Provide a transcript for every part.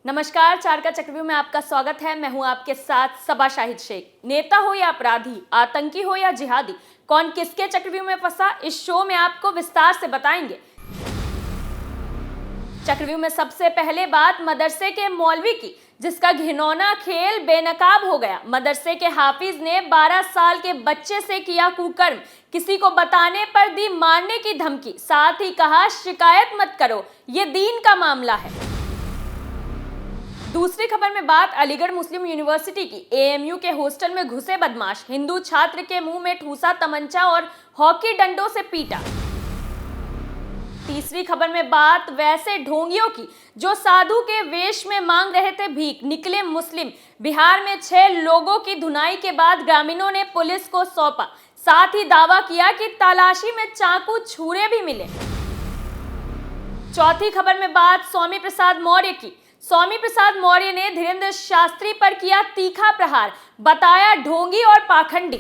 नमस्कार, चार का चक्रव्यूह में आपका स्वागत है। मैं हूं आपके साथ सबा शाहिद शेख। नेता हो या अपराधी, आतंकी हो या जिहादी, कौन किसके चक्रव्यूह में फंसा, इस शो में आपको विस्तार से बताएंगे। चक्रव्यूह में सबसे पहले बात मदरसे के मौलवी की, जिसका घिनौना खेल बेनकाब हो गया। मदरसे के हाफिज ने 12 साल के बच्चे से किया कुकर्म, किसी को बताने पर दी मारने की धमकी, साथ ही कहा शिकायत मत करो, ये दीन का मामला है। दूसरी खबर में बात अलीगढ़ मुस्लिम यूनिवर्सिटी की। एएमयू के हॉस्टल में घुसे बदमाश, हिंदू छात्र के मुंह में ठूसा तमंचा और हॉकी डंडों से पीटा। तीसरी खबर में बात वैसे ढोंगियों की जो साधु के वेश में मांग रहे थे भीख, निकले मुस्लिम। बिहार में 6 लोगों की धुनाई के बाद ग्रामीणों ने पुलिस को सौंपा, साथ ही दावा किया कि तलाशी में चाकू छुरे भी मिले। चौथी खबर में बात स्वामी प्रसाद मौर्य की। स्वामी प्रसाद मौर्य ने धीरेन्द्र शास्त्री पर किया तीखा प्रहार, बताया ढोंगी और पाखंडी।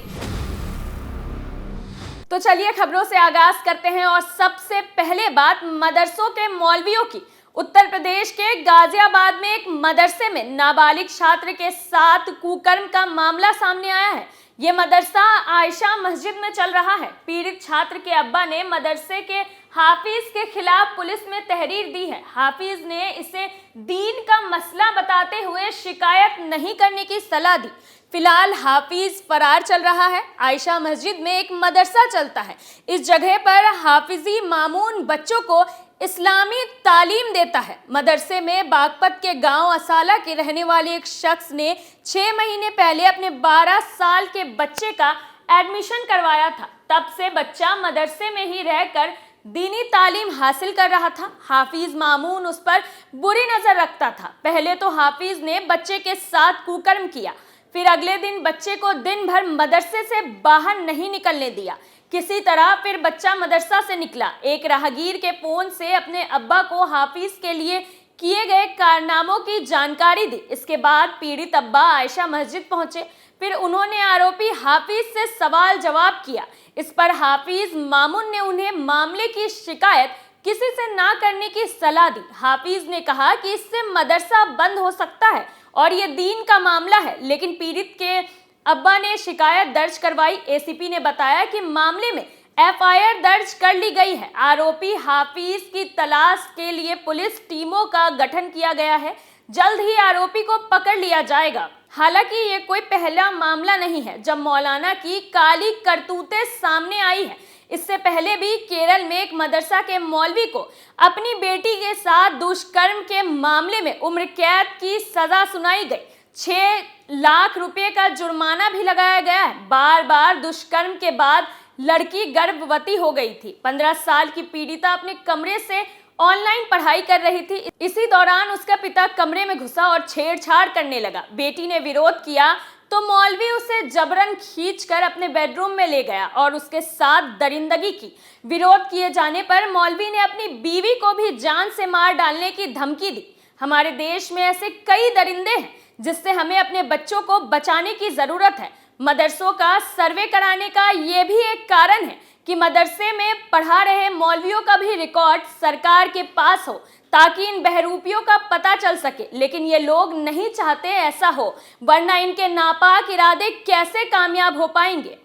तो चलिए खबरों से आगाज करते हैं और सबसे पहले बात मदरसों के मौलवियों की। उत्तर प्रदेश के गाजियाबाद में एक मदरसे में नाबालिग छात्र के साथ कुकर्म का मामला सामने आया है। ये मदरसा आयशा मस्जिद में चल रहा है। पीड़ित छात्र के अब्बा ने मदरसे के हाफिज के खिलाफ पुलिस में तहरीर दी है। हाफिज ने इसे दीन का मसला बताते हुए शिकायत नहीं करने की सलाह दी। फिलहाल हाफिज फरार चल रहा है। आयशा मस्जिद में एक मदरसा चलता है। इस जगह पर हाफिजी मामून बच्चों को इस्लामी तालीम देता है। मदरसे में बागपत के गांव असाला के रहने वाले एक शख्स ने 6 महीने पहले अपने 12 साल के बच्चे का एडमिशन करवाया था। तब से बच्चा मदरसे में ही रहकर दीनी तालीम हासिल कर रहा था। हाफिज मामून उस पर बुरी नजर रखता था। पहले तो हाफिज ने बच्चे के साथ कुकर्म किया, फिर अगले दिन बच्चे को दिन भर मदरसे से बाहर नहीं निकलने दिया। किसी तरह फिर बच्चा मदरसा से निकला। एक राहगीर के फोन से अपने अब्बा को हाफिज के लिए किए गए कारनामों की जानकारी दी। इसके बाद पीड़ित अब्बा आयशा मस्जिद पहुंचे। फिर उन्होंने आरोपी हाफिज से सवाल जवाब किया। इस पर हाफिज मामून ने उन्हें मामले की शिकायत किसी से ना करने की सलाह दी। हाफिज ने कहा कि इससे मदरसा बंद हो सकता है और ये दीन का मामला है, लेकिन पीड़ित के अब्बा ने शिकायत दर्ज करवाई। एसीपी ने बताया कि मामले में एफआईआर दर्ज कर ली गई है। आरोपी हाफिज की तलाश के लिए पुलिस टीमों का गठन किया गया है। जल्द ही आरोपी को पकड़ लिया जाएगा। हालांकि ये कोई पहला मामला नहीं है जब मौलाना की काली करतूतें सामने आई है। इससे पहले भी केरल में एक मदरसा के मौलवी को अपनी बेटी के साथ दुष्कर्म के मामले में उम्र कैद की सजा सुनाई गई। 6 लाख रुपए का जुर्माना भी लगाया गया है। बार बार दुष्कर्म के बाद लड़की गर्भवती हो गई थी। 15 साल की पीड़िता अपने कमरे से ऑनलाइन पढ़ाई कर रही थी। इसी दौरान उसका पिता कमरे में घुसा और छेड़छाड़ करने लगा। बेटी ने विरोध किया तो मौलवी उसे जबरन खींचकर अपने बेडरूम में ले गया और उसके साथ दरिंदगी की। विरोध किए जाने पर मौलवी ने अपनी बीवी को भी जान से मार डालने की धमकी दी। हमारे देश में ऐसे कई दरिंदे हैं जिससे हमें अपने बच्चों को बचाने की जरूरत है। मदरसों का सर्वे कराने का ये भी एक कारण है कि मदरसे में पढ़ा रहे मौलवियों का भी रिकॉर्ड सरकार के पास हो, ताकि इन बहरूपियों का पता चल सके। लेकिन ये लोग नहीं चाहते ऐसा हो, वरना इनके नापाक इरादे कैसे कामयाब हो पाएंगे।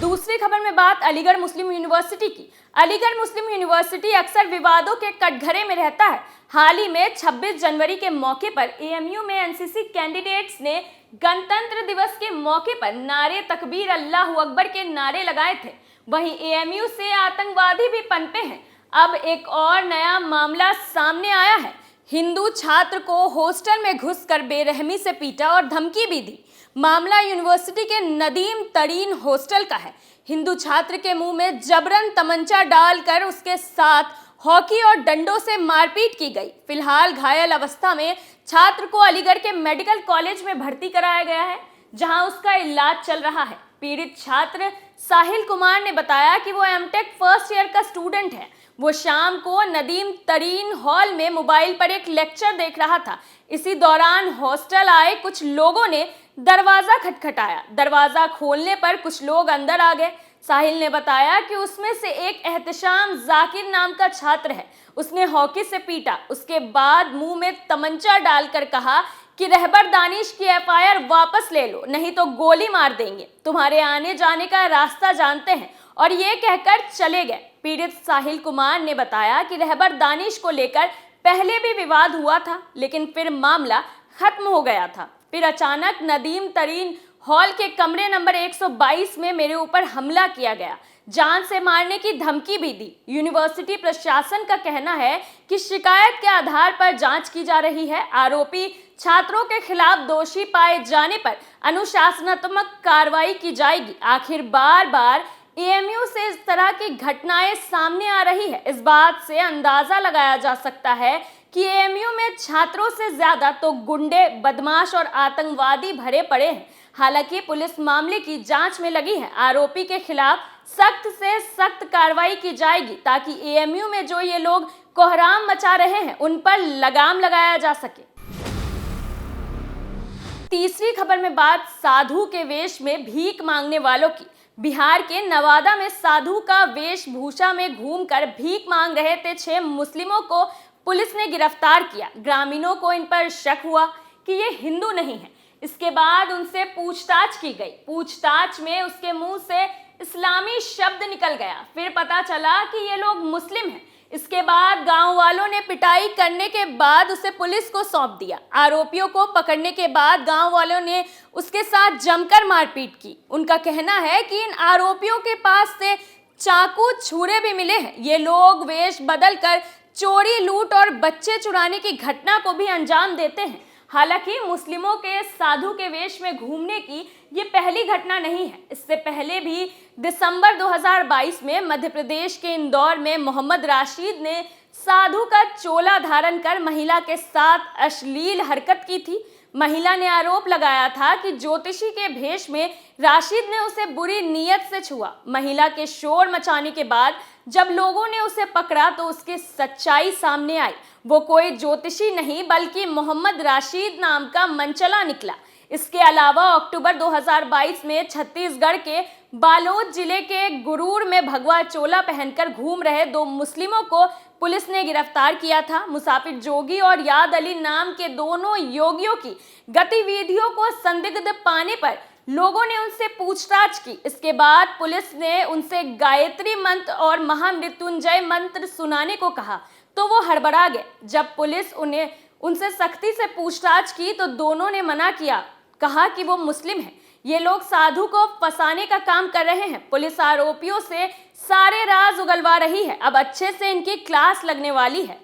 दूसरी खबर में बात अलीगढ़ मुस्लिम यूनिवर्सिटी की। अलीगढ़ मुस्लिम यूनिवर्सिटी अक्सर विवादों के कटघरे में रहता है। हाल ही में 26 जनवरी के मौके पर एएमयू में एनसीसी कैंडिडेट्स ने गणतंत्र दिवस के मौके पर नारे तकबीर अल्लाहू अकबर के नारे लगाए थे। वहीं एएमयू से आतंकवादी भी पनपे हैं। अब एक और नया मामला सामने आया है। हिंदू छात्र को हॉस्टल में घुसकर बेरहमी से पीटा और धमकी भी दी। मामला यूनिवर्सिटी के नदीम तरीन हॉस्टल का है। हिंदू छात्र के मुंह में जबरन तमंचा डालकर उसके साथ हॉकी और डंडों से मारपीट की गई। फिलहाल घायल अवस्था में छात्र को अलीगढ़ के मेडिकल कॉलेज में भर्ती कराया गया है, जहां उसका इलाज चल रहा है। पीड़ित छात्र साहिल कुमार ने बताया कि वो एमटेक फर्स्ट ईयर का स्टूडेंट है। वो शाम को नदीम तरीन हॉल में मोबाइल पर एक लेक्चर देख रहा था। इसी दौरान हॉस्टल आए कुछ लोगों ने दरवाजा खटखटाया। दरवाजा खोलने पर कुछ लोग अंदर आ गए। साहिल ने बताया कि उसमें से एक एहतशाम जाकिर नाम का छात्र है। उसने हॉकी से पीटा, उसके बाद मुंह में तमंचा डालकर कहा कि रहबर दानिश की एफआईआर वापस ले लो, नहीं तो गोली मार देंगे, तुम्हारे आने जाने का रास्ता जानते हैं, और ये कहकर चले गए। पीड़ित साहिल कुमार ने बताया कि रहबर दानिश को लेकर पहले भी विवाद हुआ था, लेकिन फिर मामला खत्म हो गया था। फिर अचानक नदीम तरीन हॉल के कमरे नंबर 122 में मेरे ऊपर हमला किया गया, जान से मारने की धमकी भी दी। यूनिवर्सिटी प्रशासन का कहना है कि शिकायत के आधार पर जांच की जा रही है। आरोपी छात्रों के खिलाफ दोषी पाए जाने पर अनुशासनात्मक कार्रवाई की जाएगी। आखिर बार बार एएमयू से इस तरह की घटनाएं सामने आ रही है। इस बात से अंदाजा लगाया जा सकता है कि एएमयू में छात्रों से ज्यादा तो गुंडे, बदमाश और आतंकवादी भरे पड़े हैं। हालांकि पुलिस मामले की जांच में लगी है। आरोपी के खिलाफ सख्त से सख्त कार्रवाई की जाएगी ताकि एएमयू में जो ये लोग कोहराम मचा रहे हैं उन पर लगाम लगाया जा सके। तीसरी खबर में बात साधु के वेश में भीख मांगने वालों की। बिहार के नवादा में साधु का वेशभूषा में घूमकर भीख मांग रहे थे 6 मुस्लिमों को पुलिस ने गिरफ्तार किया। ग्रामीणों को इन पर शक हुआ कि ये हिंदू नहीं है। इसके बाद उनसे पूछताछ की गई। पूछताछ में उसके मुंह से इस्लामी शब्द निकल गया। फिर पता चला कि ये लोग मुस्लिम हैं। इसके बाद गांव वालों ने पिटाई करने के बाद उसे पुलिस को सौंप दिया। आरोपियों को पकड़ने के बाद गांव वालों ने उसके साथ जमकर मारपीट की। उनका कहना है कि इन आरोपियों के पास से चाकू, छुरे भी मिले हैं। ये लोग वेश बदलकर चोरी, लूट और बच्चे चुराने की घटना को भी अंजाम देते हैं। हालांकि मुस्लिमों के साधु के वेश में घूमने की ये पहली घटना नहीं है। इससे पहले भी दिसंबर 2022 में मध्य प्रदेश के इंदौर में मोहम्मद राशिद ने साधु का चोला धारण कर महिला के साथ अश्लील हरकत की थी। महिला ने आरोप लगाया था कि ज्योतिषी के भेष में राशिद ने उसे बुरी नीयत से छुआ। महिला के शोर मचाने के बाद जब लोगों ने उसे पकड़ा तो उसकी सच्चाई सामने आई। वो कोई ज्योतिषी नहीं बल्कि मोहम्मद राशिद नाम का मनचला निकला। इसके अलावा अक्टूबर 2022 में छत्तीसगढ़ के बालोद जिले के गुरूर में भगवा चोला पहनकर घूम रहे 2 मुस्लिमों को पुलिस ने गिरफ्तार किया था। मुसाफिर जोगी और याद अली नाम के दोनों योगियों की गतिविधियों को संदिग्ध पाने पर लोगों ने उनसे पूछताछ की। इसके बाद पुलिस ने उनसे गायत्री मंत्र और महामृत्युंजय मंत्र सुनाने को कहा तो वो हड़बड़ा गए। जब पुलिस उनसे सख्ती से पूछताछ की तो दोनों ने मना किया, कहा कि वो मुस्लिम हैं। ये लोग साधु को फंसाने का काम कर रहे हैं। पुलिस आरोपियों से सारे राज उगलवा रही है। अब अच्छे से इनकी क्लास लगने वाली है।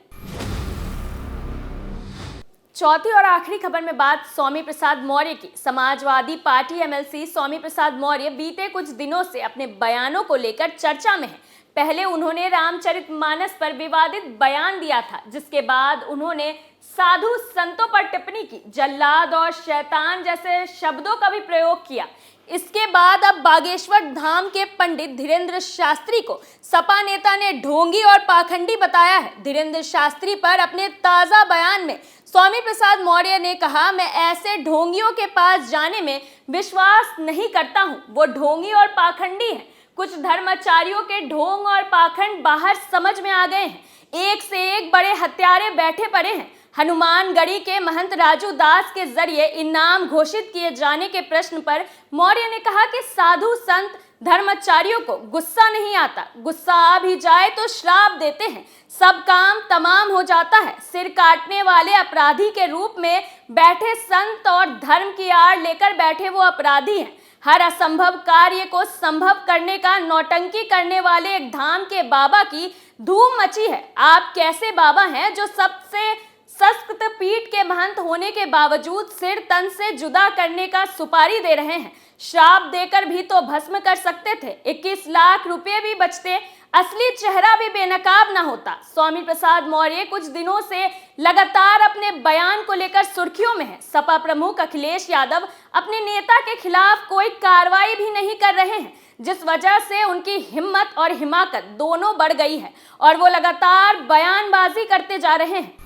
चौथी और आखिरी खबर में बात स्वामी प्रसाद मौर्य की। समाजवादी पार्टी एमएलसी स्वामी प्रसाद मौर्य बीते कुछ दिनों से अपने बयानों को लेकर चर्चा में है। पहले उन्होंने रामचरितमानस पर विवादित बयान दिया था, जिसके बाद उन्होंने साधु संतों पर टिप्पणी की, जल्लाद और शैतान जैसे शब्दों का भी प्रयोग किया। इसके बाद अब बागेश्वर धाम के पंडित धीरेन्द्र शास्त्री को सपा नेता ने ढोंगी और पाखंडी बताया है। धीरेन्द्र शास्त्री पर अपने ताजा बयान में स्वामी प्रसाद मौर्य ने कहा, मैं ऐसे ढोंगियों के पास जाने में विश्वास नहीं करता हूँ, वो ढोंगी और पाखंडी हैं। कुछ धर्माचार्यों के ढोंग और पाखंड बाहर समझ में आ गए हैं। एक से एक बड़े हत्यारे बैठे पड़े हैं। हनुमानगढ़ी के महंत राजू दास के जरिए इनाम घोषित किए जाने के प्रश्न पर मौर्य ने कहा कि साधु संत धर्माचार्यों को गुस्सा नहीं आता, गुस्सा आ भी जाए तो श्राप देते हैं, सब काम तमाम हो जाता है। सिर काटने वाले अपराधी के रूप में बैठे संत और धर्म की आड़ लेकर बैठे वो अपराधी हैं। हर असंभव कार्य को संभव करने का नौटंकी करने वाले एक धाम के बाबा की धूम मची है। आप कैसे बाबा हैं जो सबसे संस्कृत पीठ के महंत होने के बावजूद सिर तन से जुदा करने का सुपारी दे रहे हैं? श्राप देकर भी तो भस्म कर सकते थे। 21 लाख रुपए भी बचते, असली चेहरा भी बेनकाब ना होता। स्वामी प्रसाद मौर्य कुछ दिनों से लगातार अपने बयान को लेकर सुर्खियों में है। सपा प्रमुख अखिलेश यादव अपने नेता के खिलाफ कोई कार्रवाई भी नहीं कर रहे हैं, जिस वजह से उनकी हिम्मत और हिमाकत दोनों बढ़ गई है और वो लगातार बयानबाजी करते जा रहे हैं।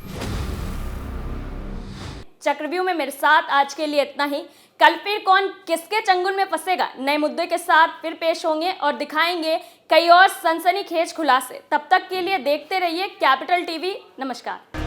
चक्रव्यूह में मेरे साथ आज के लिए इतना ही। कल फिर कौन किसके चंगुल में फंसेगा, नए मुद्दे के साथ फिर पेश होंगे और दिखाएंगे कई और सनसनीखेज खुलासे। तब तक के लिए देखते रहिए कैपिटल टीवी। नमस्कार।